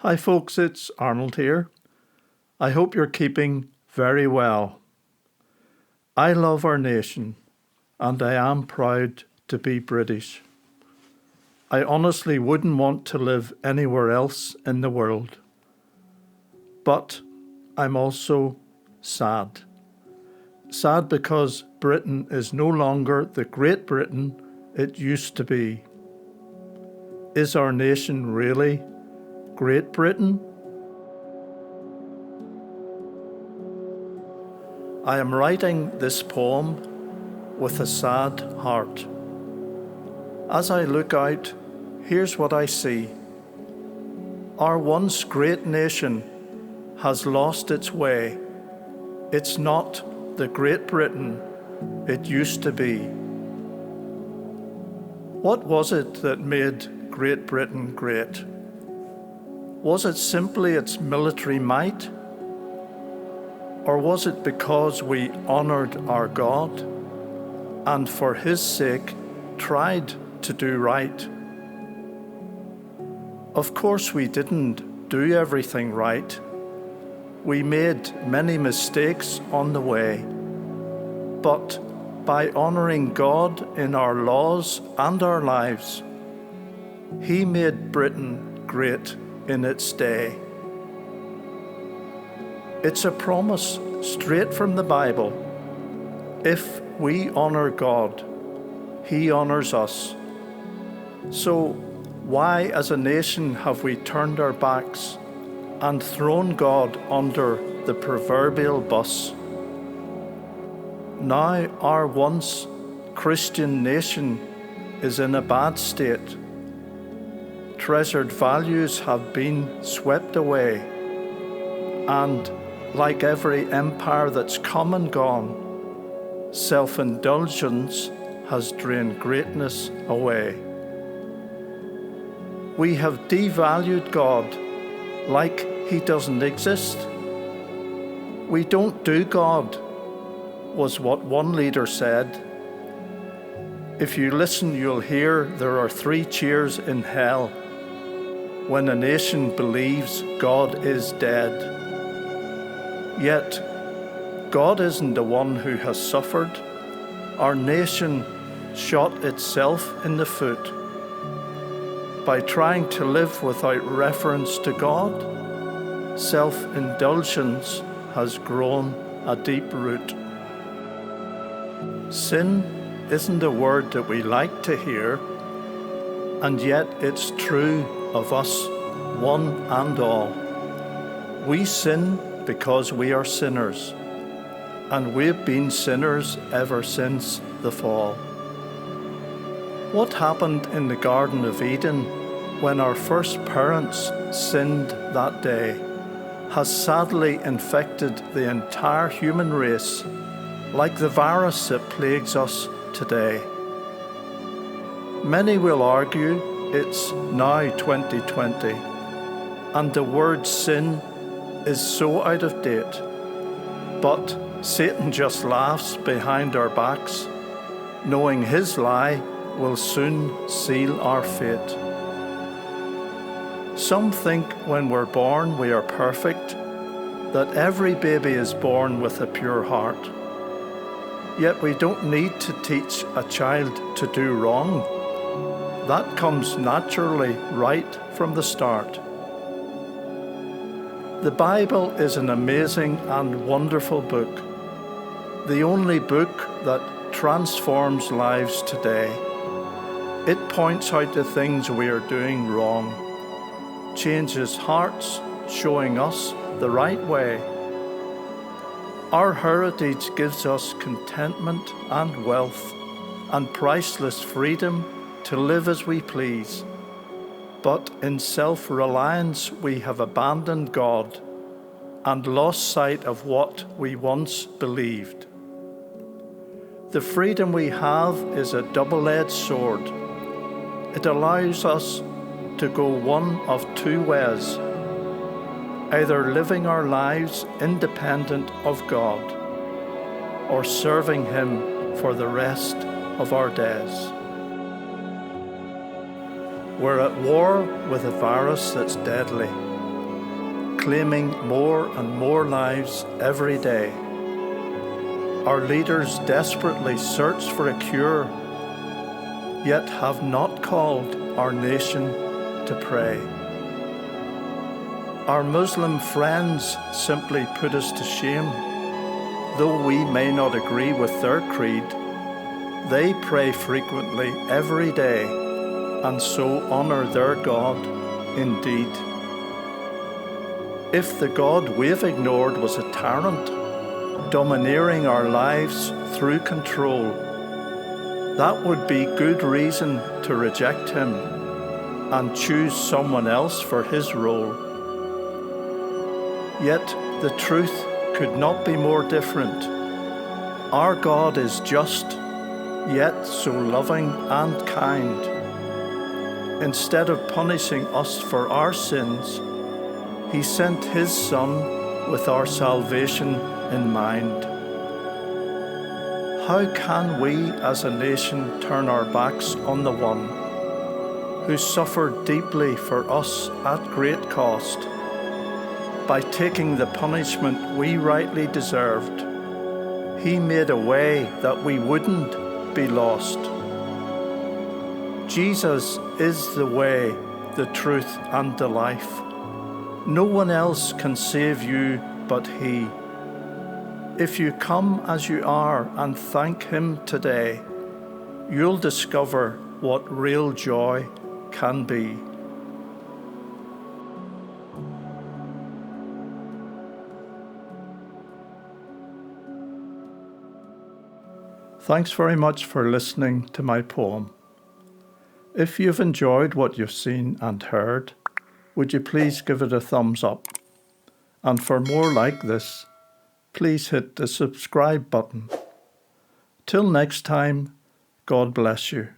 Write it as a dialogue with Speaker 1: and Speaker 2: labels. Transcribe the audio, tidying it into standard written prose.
Speaker 1: Hi folks, it's Arnold here. I hope you're keeping very well. I love our nation and I am proud to be British. I honestly wouldn't want to live anywhere else in the world. But I'm also sad. Sad because Britain is no longer the Great Britain it used to be. Is our nation really Great Britain? I am writing this poem with a sad heart. As I look out, here's what I see. Our once great nation has lost its way. It's not the Great Britain it used to be. What was it that made Great Britain great? Was it simply its military might? Or was it because we honoured our God and for His sake tried to do right? Of course we didn't do everything right. We made many mistakes on the way. But by honouring God in our laws and our lives, He made Britain great in its day. It's a promise straight from the Bible. If we honour God, He honours us. So why as a nation have we turned our backs and thrown God under the proverbial bus? Now our once Christian nation is in a bad state. Treasured values have been swept away, and like every empire that's come and gone, self-indulgence has drained greatness away. We have devalued God like He doesn't exist. We don't do God, was what one leader said. If you listen, you'll hear there are 3 cheers in hell when a nation believes God is dead. Yet, God isn't the one who has suffered. Our nation shot itself in the foot by trying to live without reference to God. Self-indulgence has grown a deep root. Sin isn't a word that we like to hear, and yet it's true of us, one and all. We sin because we are sinners, and we've been sinners ever since the fall. What happened in the Garden of Eden when our first parents sinned that day has sadly infected the entire human race, like the virus that plagues us today. Many will argue it's now 2020, and the word sin is so out of date. But Satan just laughs behind our backs, knowing his lie will soon seal our fate. Some think when we're born we are perfect, that every baby is born with a pure heart. Yet we don't need to teach a child to do wrong. That comes naturally right from the start. The Bible is an amazing and wonderful book, the only book that transforms lives today. It points out the things we are doing wrong, changes hearts, showing us the right way. Our heritage gives us contentment and wealth and priceless freedom to live as we please. But in self-reliance we have abandoned God and lost sight of what we once believed. The freedom we have is a double-edged sword. It allows us to go one of 2 ways, either living our lives independent of God or serving Him for the rest of our days. We're at war with a virus that's deadly, claiming more and more lives every day. Our leaders desperately search for a cure, yet have not called our nation to pray. Our Muslim friends simply put us to shame. Though we may not agree with their creed, they pray frequently every day and so honor their God indeed. If the God we've ignored was a tyrant, domineering our lives through control, that would be good reason to reject him and choose someone else for his role. Yet the truth could not be more different. Our God is just, yet so loving and kind. Instead of punishing us for our sins, he sent his Son with our salvation in mind. How can we as a nation turn our backs on the one who suffered deeply for us at great cost? By taking the punishment we rightly deserved, he made a way that we wouldn't be lost. Jesus is the way, the truth, and the life. No one else can save you but he. If you come as you are and thank him today, you'll discover what real joy can be. Thanks very much for listening to my poem. If you've enjoyed what you've seen and heard, would you please give it a thumbs up? And for more like this, please hit the subscribe button. Till next time, God bless you.